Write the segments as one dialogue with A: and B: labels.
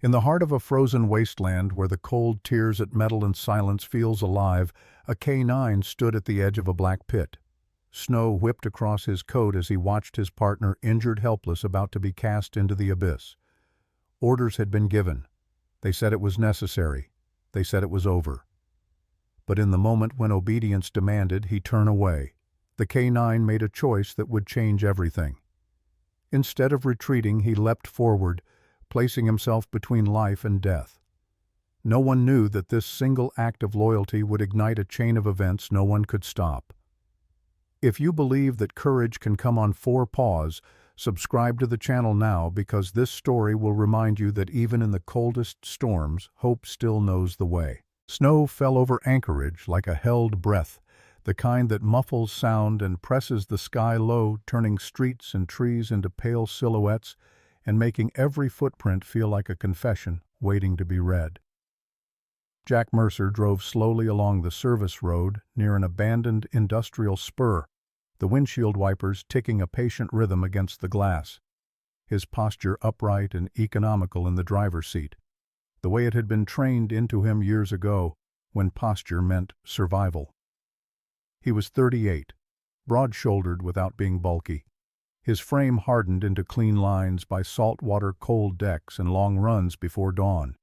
A: In the heart of a frozen wasteland where the cold tears at metal and silence feels alive, a K9 stood at the edge of a black pit. Snow whipped across his coat as he watched his partner, injured, helpless, about to be cast into the abyss. Orders had been given. They said it was necessary. They said it was over. But in the moment when obedience demanded, he turned away. The K9 made a choice that would change everything. Instead of retreating, he leapt forward, placing himself between life and death. No one knew that this single act of loyalty would ignite a chain of events no one could stop. If you believe that courage can come on 4 paws, subscribe to the channel now, because this story will remind you that even in the coldest storms, hope still knows the way. Snow fell over Anchorage like a held breath, the kind that muffles sound and presses the sky low, turning streets and trees into pale silhouettes and making every footprint feel like a confession waiting to be read. Jack Mercer drove slowly along the service road near an abandoned industrial spur, the windshield wipers ticking a patient rhythm against the glass, his posture upright and economical in the driver's seat, the way it had been trained into him years ago when posture meant survival. He was 38, broad-shouldered without being bulky, his frame hardened into clean lines by saltwater cold decks and long runs before dawn.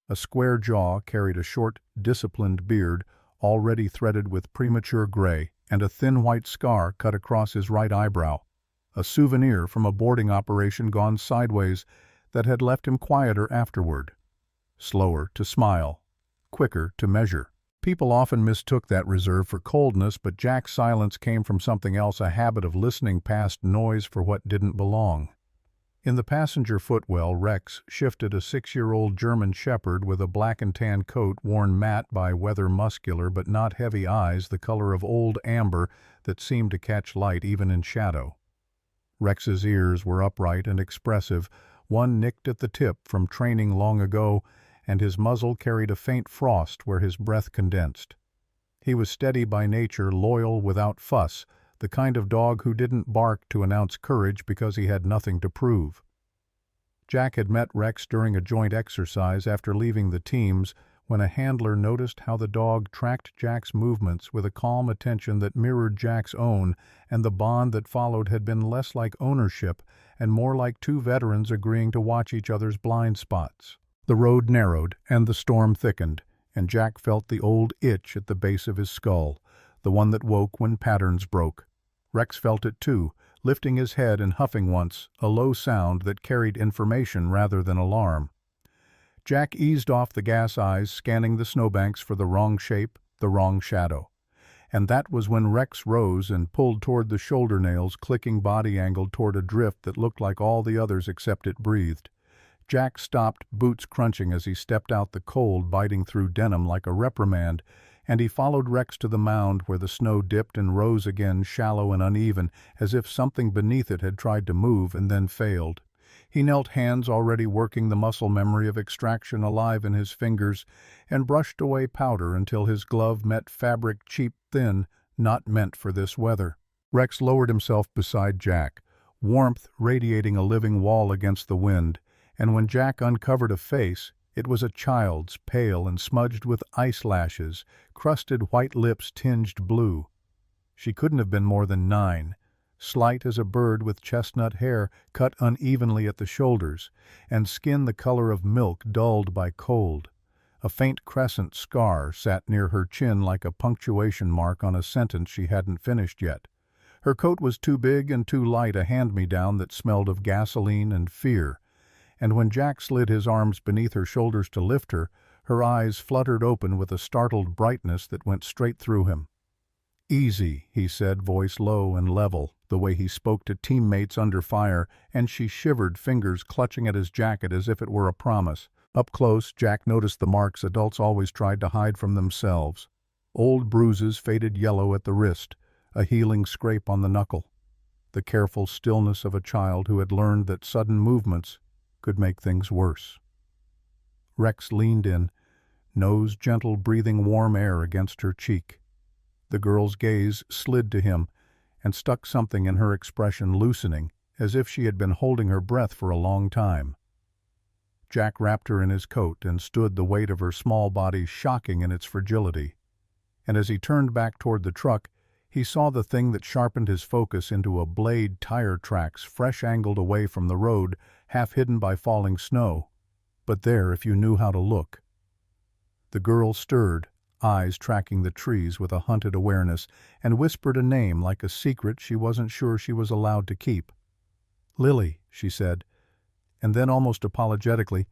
A: A square jaw carried a short, disciplined beard already threaded with premature gray, and a thin white scar cut across his right eyebrow, a souvenir from a boarding operation gone sideways that had left him quieter afterward. Slower to smile, quicker to measure. People often mistook that reserve for coldness, but Jack's silence came from something else, a habit of listening past noise for what didn't belong. In the passenger footwell, Rex shifted a 6-year-old German shepherd with a black and tan coat worn matte by weather, muscular but not heavy eyes the color of old amber that seemed to catch light even in shadow. Rex's ears were upright and expressive, one nicked at the tip from training long ago, and his muzzle carried a faint frost where his breath condensed. He was steady by nature, loyal without fuss, the kind of dog who didn't bark to announce courage because he had nothing to prove. Jack had met Rex during a joint exercise after leaving the teams when a handler noticed how the dog tracked Jack's movements with a calm attention that mirrored Jack's own, and the bond that followed had been less like ownership and more like 2 veterans agreeing to watch each other's blind spots. The road narrowed and the storm thickened, and Jack felt the old itch at the base of his skull, the one that woke when patterns broke. Rex felt it too, lifting his head and huffing once, a low sound that carried information rather than alarm. Jack eased off the gas, eyes scanning the snowbanks for the wrong shape, the wrong shadow. And that was when Rex rose and pulled toward the shoulder nails, clicking body angled toward a drift that looked like all the others except it breathed. Jack stopped, boots crunching as he stepped out, the cold biting through denim like a reprimand, and he followed Rex to the mound where the snow dipped and rose again, shallow and uneven, as if something beneath it had tried to move and then failed. He knelt, hands already working the muscle memory of extraction alive in his fingers, and brushed away powder until his glove met fabric cheap, thin, not meant for this weather. Rex lowered himself beside Jack, warmth radiating a living wall against the wind, and when Jack uncovered a face, it was a child's, pale and smudged with ice lashes, crusted white lips tinged blue. She couldn't have been more than 9, slight as a bird with chestnut hair cut unevenly at the shoulders, and skin the color of milk dulled by cold. A faint crescent scar sat near her chin like a punctuation mark on a sentence she hadn't finished yet. Her coat was too big and too light, a hand-me-down that smelled of gasoline and fear. And when Jack slid his arms beneath her shoulders to lift her, her eyes fluttered open with a startled brightness that went straight through him. "Easy," he said, voice low and level, the way he spoke to teammates under fire, and she shivered, fingers clutching at his jacket as if it were a promise. Up close, Jack noticed the marks adults always tried to hide from themselves. Old bruises faded yellow at the wrist, a healing scrape on the knuckle. The careful stillness of a child who had learned that sudden movements could make things worse. Rex leaned in, nose gentle, breathing warm air against her cheek. The girl's gaze slid to him and stuck something in her expression, loosening, as if she had been holding her breath for a long time. Jack wrapped her in his coat and stood the weight of her small body shocking in its fragility. And as he turned back toward the truck, he saw the thing that sharpened his focus into a blade tire tracks fresh angled away from the road, half hidden by falling snow. But there, if you knew how to look. The girl stirred, eyes tracking the trees with a hunted awareness, and whispered a name like a secret she wasn't sure she was allowed to keep. "Lily," she said, and then almost apologetically,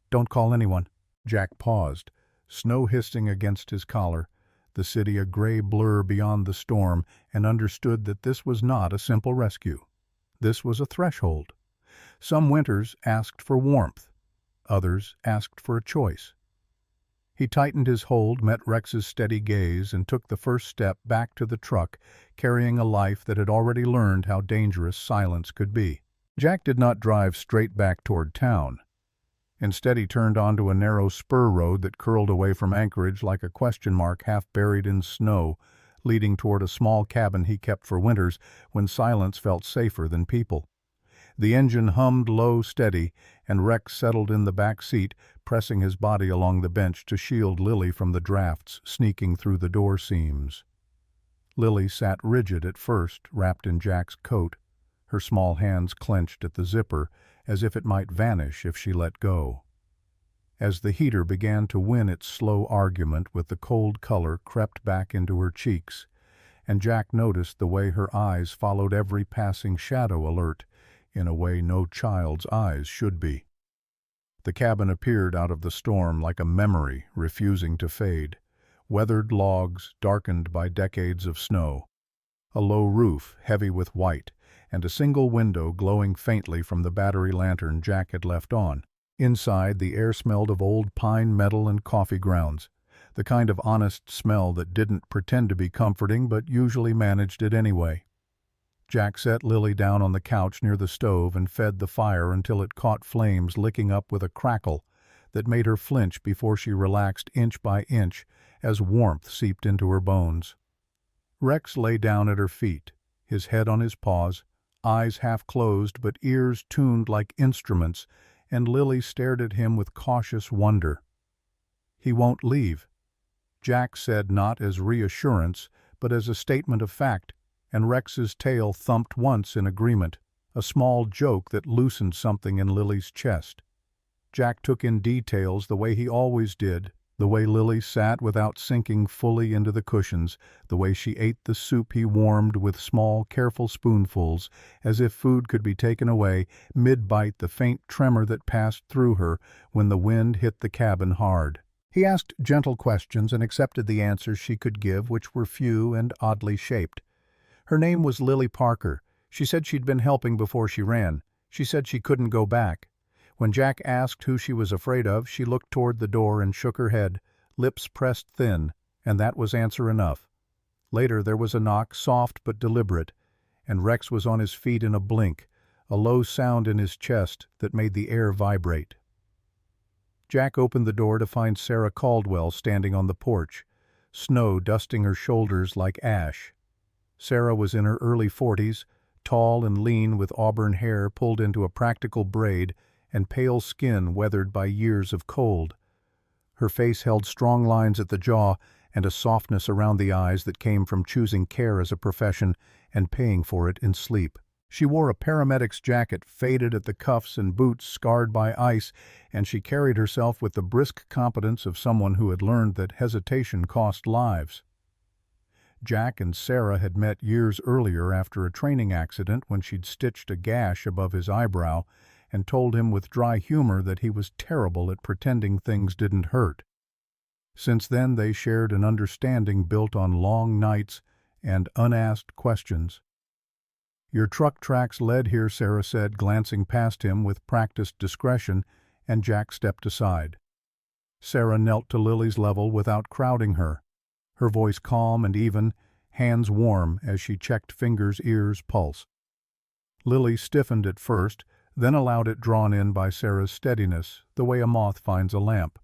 A: "Don't call anyone." Jack paused, snow hissing against his collar, the city a gray blur beyond the storm, and understood that this was not a simple rescue. This was a threshold. Some winters asked for warmth. Others asked for a choice. He tightened his hold, met Rex's steady gaze, and took the first step back to the truck, carrying a life that had already learned how dangerous silence could be. Jack did not drive straight back toward town. Instead, he turned onto a narrow spur road that curled away from Anchorage like a question mark half buried in snow, leading toward a small cabin he kept for winters when silence felt safer than people. The engine hummed low, steady, and Rex settled in the back seat, pressing his body along the bench to shield Lily from the drafts sneaking through the door seams. Lily sat rigid at first, wrapped in Jack's coat, her small hands clenched at the zipper, as if it might vanish if she let go. As the heater began to win its slow argument with the cold color crept back into her cheeks, and Jack noticed the way her eyes followed every passing shadow alert, in a way no child's eyes should be. The cabin appeared out of the storm like a memory refusing to fade, weathered logs darkened by decades of snow, a low roof heavy with white, and a single window glowing faintly from the battery lantern Jack had left on. Inside, the air smelled of old pine metal and coffee grounds, the kind of honest smell that didn't pretend to be comforting but usually managed it anyway. Jack set Lily down on the couch near the stove and fed the fire until it caught flames licking up with a crackle that made her flinch before she relaxed inch by inch as warmth seeped into her bones. Rex lay down at her feet, his head on his paws, eyes half closed but ears tuned like instruments, and Lily stared at him with cautious wonder. "He won't leave," Jack said, not as reassurance, but as a statement of fact, and Rex's tail thumped once in agreement, a small joke that loosened something in Lily's chest. Jack took in details the way he always did, the way Lily sat without sinking fully into the cushions, the way she ate the soup he warmed with small, careful spoonfuls, as if food could be taken away, mid-bite the faint tremor that passed through her when the wind hit the cabin hard. He asked gentle questions and accepted the answers she could give, which were few and oddly shaped. Her name was Lily Parker. She said she'd been helping before she ran. She said she couldn't go back. When Jack asked who she was afraid of, she looked toward the door and shook her head, lips pressed thin, and that was answer enough. Later there was a knock, soft but deliberate, and Rex was on his feet in a blink, a low sound in his chest that made the air vibrate. Jack opened the door to find Sarah Caldwell standing on the porch, snow dusting her shoulders like ash. Sarah was in her early 40s, tall and lean with auburn hair pulled into a practical braid and pale skin weathered by years of cold. Her face held strong lines at the jaw and a softness around the eyes that came from choosing care as a profession and paying for it in sleep. She wore a paramedic's jacket faded at the cuffs and boots scarred by ice, and she carried herself with the brisk competence of someone who had learned that hesitation cost lives. Jack and Sarah had met years earlier after a training accident when she'd stitched a gash above his eyebrow and told him with dry humor that he was terrible at pretending things didn't hurt. Since then they shared an understanding built on long nights and unasked questions. "Your truck tracks led here," Sarah said, glancing past him with practiced discretion, and Jack stepped aside. Sarah knelt to Lily's level without crowding her, her voice calm and even, hands warm as she checked fingers' ears' pulse. Lily stiffened at first, then allowed it drawn in by Sarah's steadiness, the way a moth finds a lamp.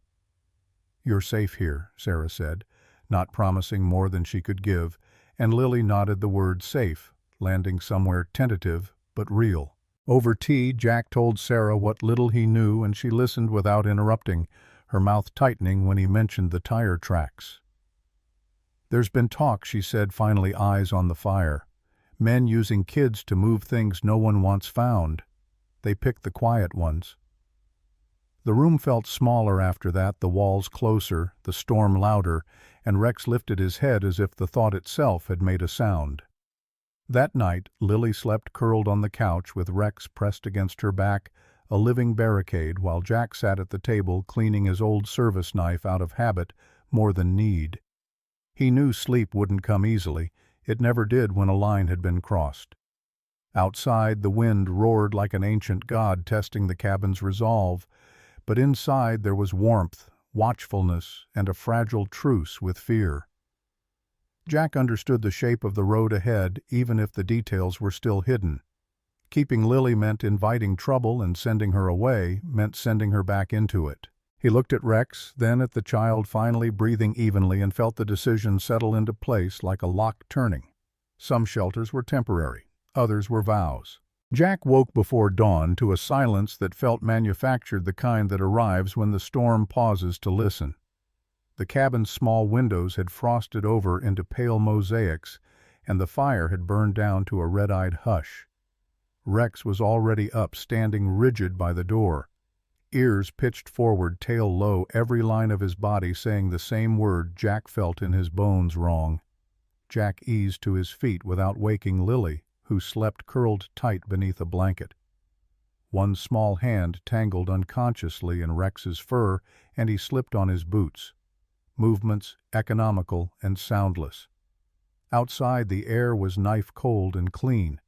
A: "You're safe here," Sarah said, not promising more than she could give, and Lily nodded the word safe, landing somewhere tentative but real. Over tea, Jack told Sarah what little he knew, and she listened without interrupting, her mouth tightening when he mentioned the tire tracks. "There's been talk," she said, finally, eyes on the fire. "Men using kids to move things no one wants found. They pick the quiet ones." The room felt smaller after that, the walls closer, the storm louder, and Rex lifted his head as if the thought itself had made a sound. That night, Lily slept curled on the couch with Rex pressed against her back, a living barricade, while Jack sat at the table cleaning his old service knife out of habit more than need. He knew sleep wouldn't come easily. It never did when a line had been crossed. Outside, the wind roared like an ancient god testing the cabin's resolve, but inside there was warmth, watchfulness, and a fragile truce with fear. Jack understood the shape of the road ahead, even if the details were still hidden. Keeping Lily meant inviting trouble, and sending her away meant sending her back into it. He looked at Rex, then at the child finally breathing evenly, and felt the decision settle into place like a lock turning. Some shelters were temporary, others were vows. Jack woke before dawn to a silence that felt manufactured, the kind that arrives when the storm pauses to listen. The cabin's small windows had frosted over into pale mosaics, and the fire had burned down to a red-eyed hush. Rex was already up, standing rigid by the door. Ears pitched forward, tail low, every line of his body saying the same word Jack felt in his bones: wrong. Jack eased to his feet without waking Lily, who slept curled tight beneath a blanket. One small hand tangled unconsciously in Rex's fur, and he slipped on his boots. Movements economical and soundless. Outside, the air was knife-cold and clean,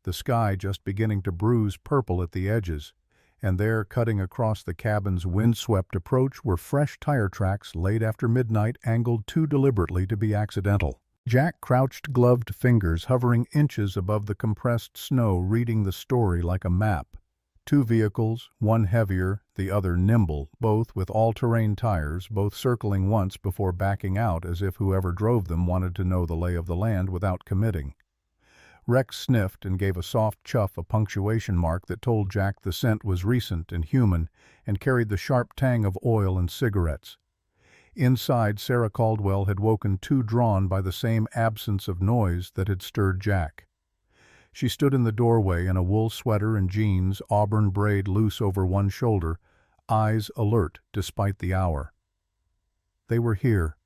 A: the sky just beginning to bruise purple at the edges, and there, cutting across the cabin's windswept approach, were fresh tire tracks laid after midnight, angled too deliberately to be accidental. Jack crouched, gloved fingers hovering inches above the compressed snow, reading the story like a map. Two vehicles, one heavier, the other nimble, both with all-terrain tires, both circling once before backing out as if whoever drove them wanted to know the lay of the land without committing. Rex sniffed and gave a soft chuff, a punctuation mark that told Jack the scent was recent and human and carried the sharp tang of oil and cigarettes. Inside, Sarah Caldwell had woken too drawn by the same absence of noise that had stirred Jack. She stood in the doorway in a wool sweater and jeans, auburn braid loose over one shoulder, eyes alert despite the hour. "They were here,"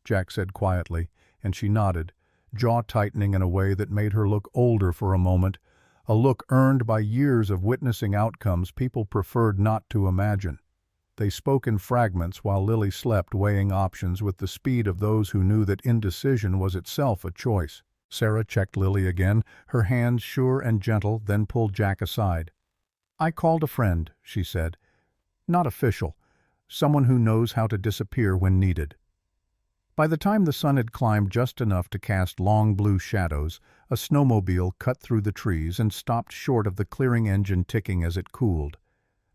A: Jack said quietly, and she nodded, jaw tightening in a way that made her look older for a moment, a look earned by years of witnessing outcomes people preferred not to imagine. They spoke in fragments while Lily slept, weighing options with the speed of those who knew that indecision was itself a choice. Sarah checked Lily again, her hands sure and gentle, then pulled Jack aside. "I called a friend," she said. "Not official. Someone who knows how to disappear when needed." By the time the sun had climbed just enough to cast long blue shadows, a snowmobile cut through the trees and stopped short of the clearing engine ticking as it cooled.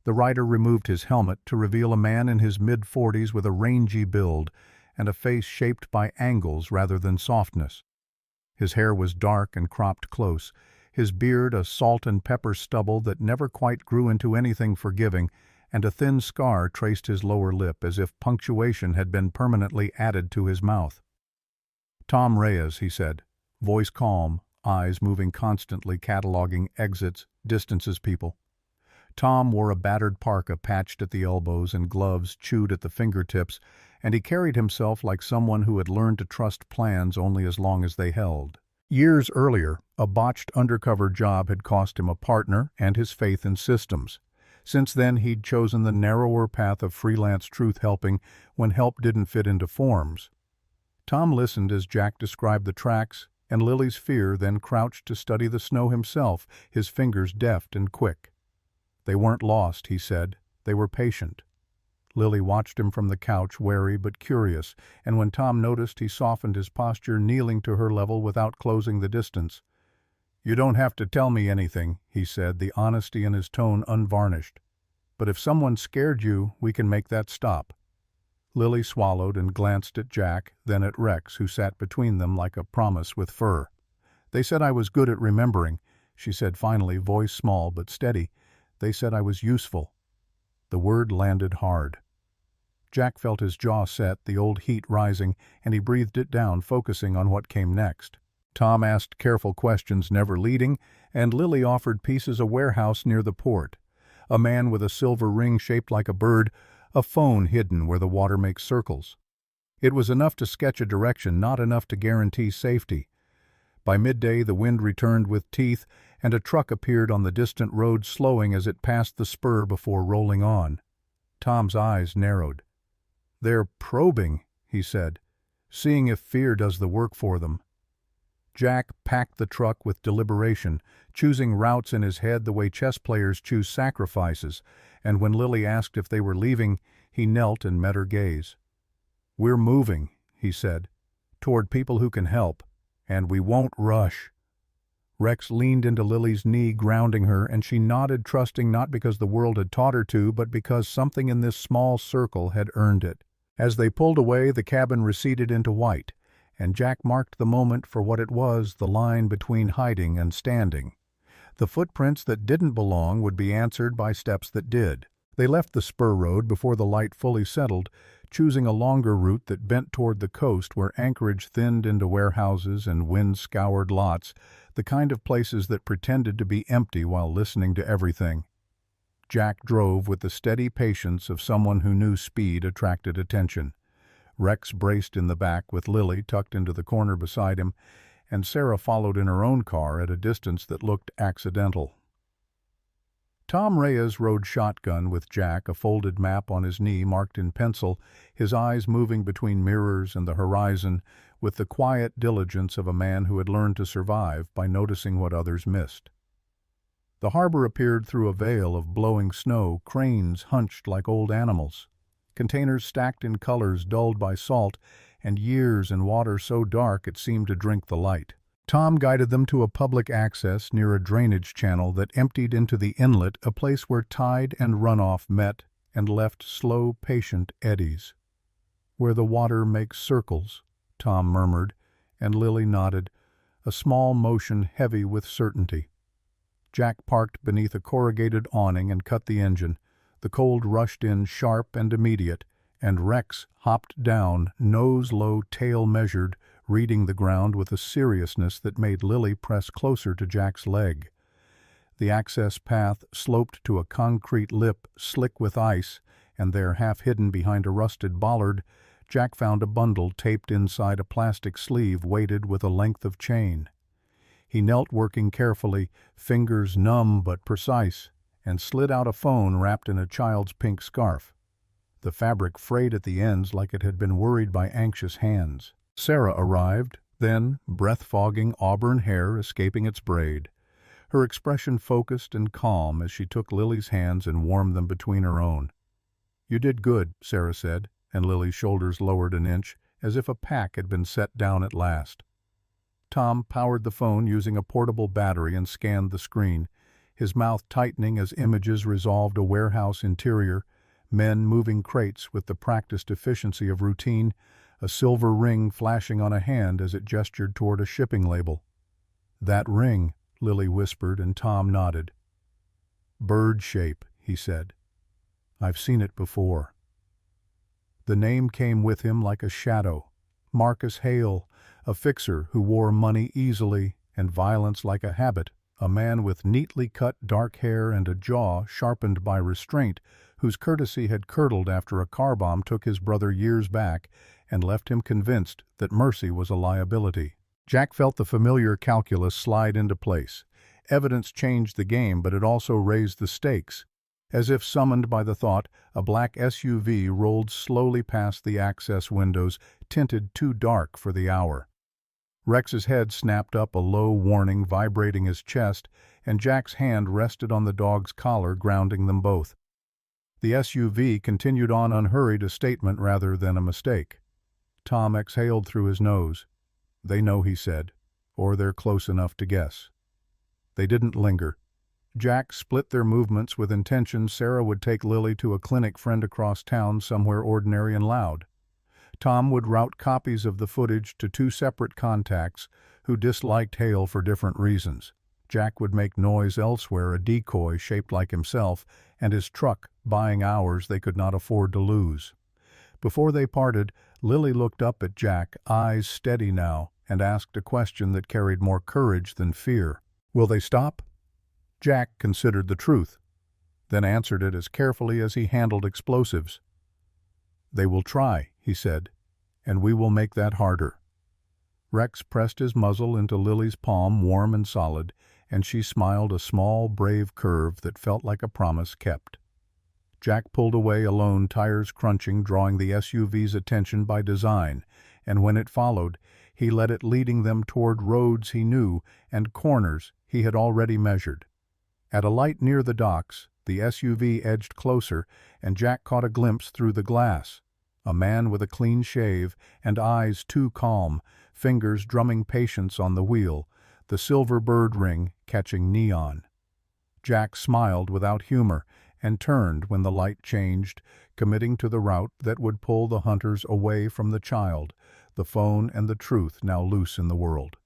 A: The rider removed his helmet to reveal a man in his mid-40s with a rangy build and a face shaped by angles rather than softness. His hair was dark and cropped close, his beard a salt and pepper stubble that never quite grew into anything forgiving, and a thin scar traced his lower lip as if punctuation had been permanently added to his mouth. "Tom Reyes," he said, voice calm, eyes moving constantly, cataloging exits, distances, people. Tom wore a battered parka patched at the elbows and gloves chewed at the fingertips, and he carried himself like someone who had learned to trust plans only as long as they held. Years earlier, a botched undercover job had cost him a partner and his faith in systems. Since then, he'd chosen the narrower path of freelance truth-helping when help didn't fit into forms. Tom listened as Jack described the tracks, and Lily's fear, then crouched to study the snow himself, his fingers deft and quick. "They weren't lost," he said. "They were patient." Lily watched him from the couch, wary but curious, and when Tom noticed, he softened his posture, kneeling to her level without closing the distance. "You don't have to tell me anything," he said, the honesty in his tone unvarnished. "But if someone scared you, we can make that stop." Lily swallowed and glanced at Jack, then at Rex, who sat between them like a promise with fur. "They said I was good at remembering. she said finally, voice small but steady. "They said I was useful." The word landed hard. Jack felt his jaw set, the old heat rising, and he breathed it down, focusing on what came next. Tom asked careful questions, never leading, and Lily offered pieces a warehouse near the port. A man with a silver ring shaped like a bird, a phone hidden where the water makes circles. It was enough to sketch a direction, not enough to guarantee safety. By midday the wind returned with teeth, and a truck appeared on the distant road, slowing as it passed the spur before rolling on. Tom's eyes narrowed. "They're probing," he said, "seeing if fear does the work for them." Jack packed the truck with deliberation, choosing routes in his head the way chess players choose sacrifices, and when Lily asked if they were leaving, he knelt and met her gaze. "We're moving," he said, "toward people who can help, and we won't rush." Rex leaned into Lily's knee, grounding her, and she nodded, trusting, not because the world had taught her to, but because something in this small circle had earned it. As they pulled away, the cabin receded into white, and Jack marked the moment for what it was, the line between hiding and standing. The footprints that didn't belong would be answered by steps that did. They left the spur road before the light fully settled, choosing a longer route that bent toward the coast where anchorage thinned into warehouses and wind-scoured lots, the kind of places that pretended to be empty while listening to everything. Jack drove with the steady patience of someone who knew speed attracted attention. Rex braced in the back with Lily tucked into the corner beside him, and Sarah followed in her own car at a distance that looked accidental. Tom Reyes rode shotgun with Jack, a folded map on his knee marked in pencil, his eyes moving between mirrors and the horizon with the quiet diligence of a man who had learned to survive by noticing what others missed. The harbor appeared through a veil of blowing snow, cranes hunched like old animals, containers stacked in colors dulled by salt, and years in water so dark it seemed to drink the light. Tom guided them to a public access near a drainage channel that emptied into the inlet, a place where tide and runoff met and left slow, patient eddies. "Where the water makes circles," Tom murmured, and Lily nodded, a small motion heavy with certainty. Jack parked beneath a corrugated awning and cut the engine. The cold rushed in sharp and immediate, and Rex hopped down, nose low, tail measured, reading the ground with a seriousness that made Lily press closer to Jack's leg. The access path sloped to a concrete lip slick with ice, and there, half hidden behind a rusted bollard, Jack found a bundle taped inside a plastic sleeve weighted with a length of chain. He knelt, working carefully, fingers numb but precise, and slid out a phone wrapped in a child's pink scarf. The fabric frayed at the ends like it had been worried by anxious hands. Sarah arrived, then, breath-fogging auburn hair escaping its braid. Her expression focused and calm as she took Lily's hands and warmed them between her own. "You did good," Sarah said, and Lily's shoulders lowered an inch, as if a pack had been set down at last. Tom powered the phone using a portable battery and scanned the screen, his mouth tightening as images resolved a warehouse interior, men moving crates with the practiced efficiency of routine, a silver ring flashing on a hand as it gestured toward a shipping label. "That ring," Lily whispered, and Tom nodded. "Bird shape," he said. "I've seen it before." The name came with him like a shadow. Marcus Hale, a fixer who wore money easily and violence like a habit, a man with neatly cut dark hair and a jaw sharpened by restraint, whose courtesy had curdled after a car bomb took his brother years back and left him convinced that mercy was a liability. Jack felt the familiar calculus slide into place. Evidence changed the game, but it also raised the stakes. As if summoned by the thought, a black SUV rolled slowly past the access windows, tinted too dark for the hour. Rex's head snapped up, a low warning vibrating his chest, and Jack's hand rested on the dog's collar, grounding them both. The SUV continued on unhurried, a statement rather than a mistake. Tom exhaled through his nose. "They know," he said, "or they're close enough to guess." They didn't linger. Jack split their movements with intention. Sarah would take Lily to a clinic friend across town, somewhere ordinary and loud. Tom would route copies of the footage to two separate contacts who disliked Hale for different reasons. Jack would make noise elsewhere, a decoy shaped like himself, and his truck, buying hours they could not afford to lose. Before they parted, Lily looked up at Jack, eyes steady now, and asked a question that carried more courage than fear. "Will they stop?" Jack considered the truth, then answered it as carefully as he handled explosives. "They will try," he said, "and we will make that harder." Rex pressed his muzzle into Lily's palm, warm and solid, and she smiled a small, brave curve that felt like a promise kept. Jack pulled away alone, tires crunching, drawing the SUV's attention by design, and when it followed, he led it, leading them toward roads he knew and corners he had already measured. At a light near the docks, the SUV edged closer, and Jack caught a glimpse through the glass. A man with a clean shave and eyes too calm, fingers drumming patience on the wheel, the silver bird ring catching neon. Jack smiled without humor and turned when the light changed, committing to the route that would pull the hunters away from the child, the phone and the truth now loose in the world.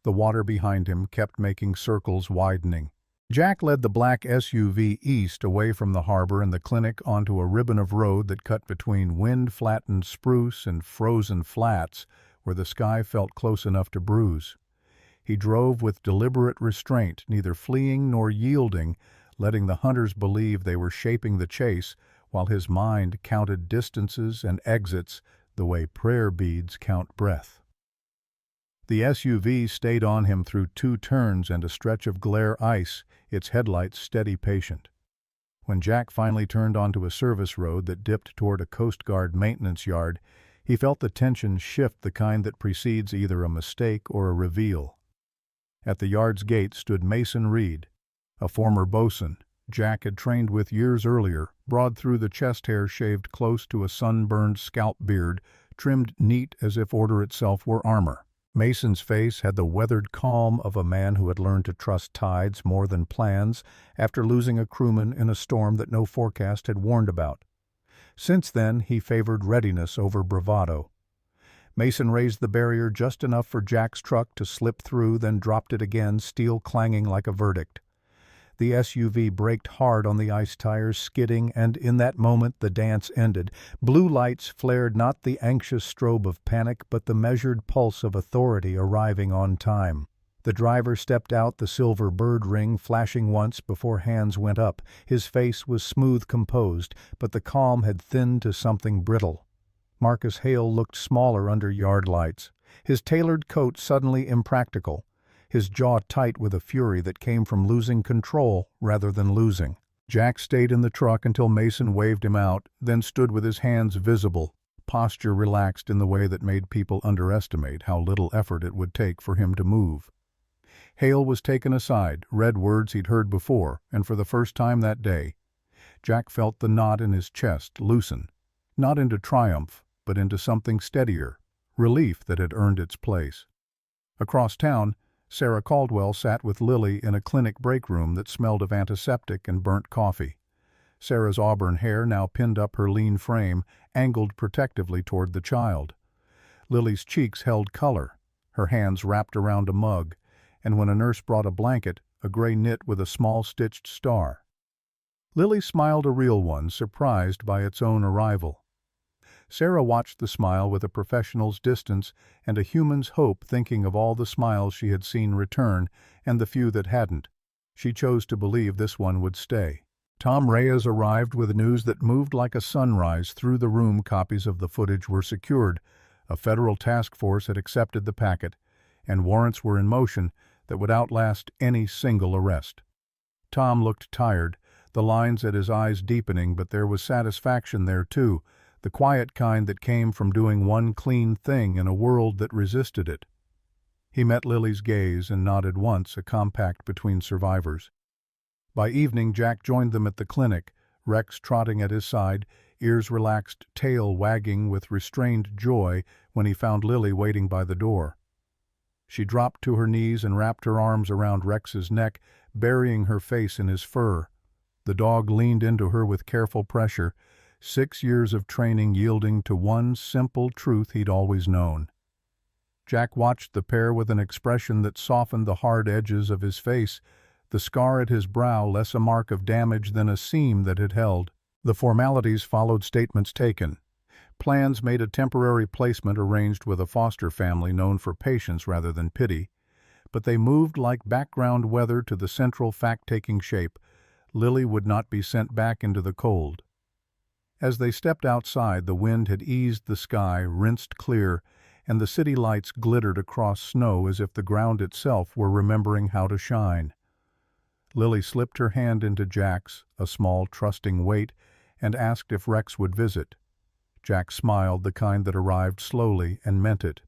A: The water behind him kept making circles, widening. Jack led the black SUV east, away from the harbor and the clinic, onto a ribbon of road that cut between wind-flattened spruce and frozen flats where the sky felt close enough to bruise. He drove with deliberate restraint, neither fleeing nor yielding, letting the hunters believe they were shaping the chase, while his mind counted distances and exits the way prayer beads count breath. The SUV stayed on him through 2 turns and a stretch of glare ice, its headlights steady, patient. When Jack finally turned onto a service road that dipped toward a Coast Guard maintenance yard, he felt the tension shift, the kind that precedes either a mistake or a reveal. At the yard's gate stood Mason Reed, a former bosun Jack had trained with years earlier, broad through the chest hair shaved close to a sunburned scalp beard, trimmed neat as if order itself were armor. Mason's face had the weathered calm of a man who had learned to trust tides more than plans after losing a crewman in a storm that no forecast had warned about. Since then, he favored readiness over bravado. Mason raised the barrier just enough for Jack's truck to slip through, then dropped it again, steel clanging like a verdict. The SUV braked hard on the ice tires, skidding, and in that moment the dance ended. Blue lights flared, not the anxious strobe of panic, but the measured pulse of authority arriving on time. The driver stepped out, the silver bird ring flashing once before hands went up. His face was smooth, composed, but the calm had thinned to something brittle. Marcus Hale looked smaller under yard lights, his tailored coat suddenly impractical, his jaw tight with a fury that came from losing control rather than losing. Jack stayed in the truck until Mason waved him out, then stood with his hands visible, posture relaxed in the way that made people underestimate how little effort it would take for him to move. Hale was taken aside, read words he'd heard before, and for the first time that day, Jack felt the knot in his chest loosen, not into triumph, but into something steadier, relief that had earned its place. Across town, Sarah Caldwell sat with Lily in a clinic break room that smelled of antiseptic and burnt coffee. Sarah's auburn hair, now pinned up her lean frame, angled protectively toward the child. Lily's cheeks held color, her hands wrapped around a mug, and when a nurse brought a blanket, a gray knit with a small stitched star. Lily smiled, a real one, surprised by its own arrival. Sarah watched the smile with a professional's distance and a human's hope, thinking of all the smiles she had seen return and the few that hadn't. She chose to believe this one would stay. Tom Reyes arrived with news that moved like a sunrise through the room. Copies of the footage were secured, a federal task force had accepted the packet, and warrants were in motion that would outlast any single arrest. Tom looked tired, the lines at his eyes deepening, but there was satisfaction there too, the quiet kind that came from doing one clean thing in a world that resisted it. He met Lily's gaze and nodded once, a compact between survivors. By evening, Jack joined them at the clinic, Rex trotting at his side, ears relaxed, tail wagging with restrained joy when he found Lily waiting by the door. She dropped to her knees and wrapped her arms around Rex's neck, burying her face in his fur. The dog leaned into her with careful pressure, 6 years of training yielding to one simple truth he'd always known. Jack watched the pair with an expression that softened the hard edges of his face, the scar at his brow less a mark of damage than a seam that had held. The formalities followed statements taken. Plans made a temporary placement arranged with a foster family known for patience rather than pity, but they moved like background weather to the central fact-taking shape. Lily would not be sent back into the cold. As they stepped outside, the wind had eased the sky, rinsed clear, and the city lights glittered across snow as if the ground itself were remembering how to shine. Lily slipped her hand into Jack's, a small, trusting weight, and asked if Rex would visit. Jack smiled, the kind that arrived slowly, and meant it.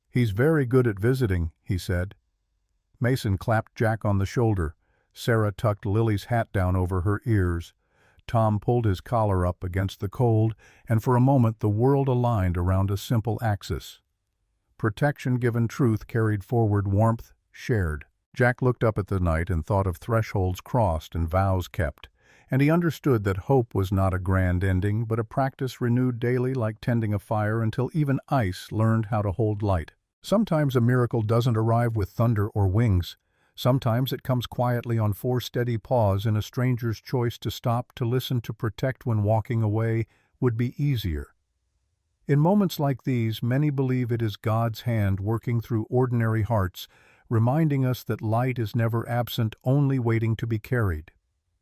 A: "He's very good at visiting," he said. Mason clapped Jack on the shoulder. Sarah tucked Lily's hat down over her ears. Tom pulled his collar up against the cold, and for a moment the world aligned around a simple axis. Protection given, truth carried forward, warmth shared. Jack looked up at the night and thought of thresholds crossed and vows kept, and he understood that hope was not a grand ending, but a practice renewed daily like tending a fire until even ice learned how to hold light. Sometimes a miracle doesn't arrive with thunder or wings. Sometimes it comes quietly on 4 steady paws in a stranger's choice to stop, to listen, to protect when walking away would be easier. In moments like these, many believe it is God's hand working through ordinary hearts, reminding us that light is never absent, only waiting to be carried.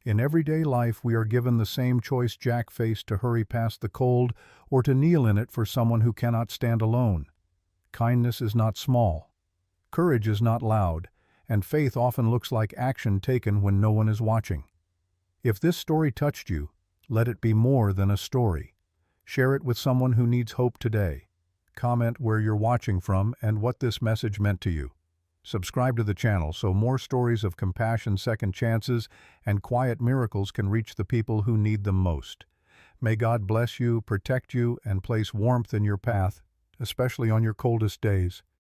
A: In everyday life, we are given the same choice Jack faced: to hurry past the cold or to kneel in it for someone who cannot stand alone. Kindness is not small. Courage is not loud, and faith often looks like action taken when no one is watching. If this story touched you, let it be more than a story. Share it with someone who needs hope today. Comment where you're watching from and what this message meant to you. Subscribe to the channel so more stories of compassion, second chances, and quiet miracles can reach the people who need them most. May God bless you, protect you, and place warmth in your path, especially on your coldest days.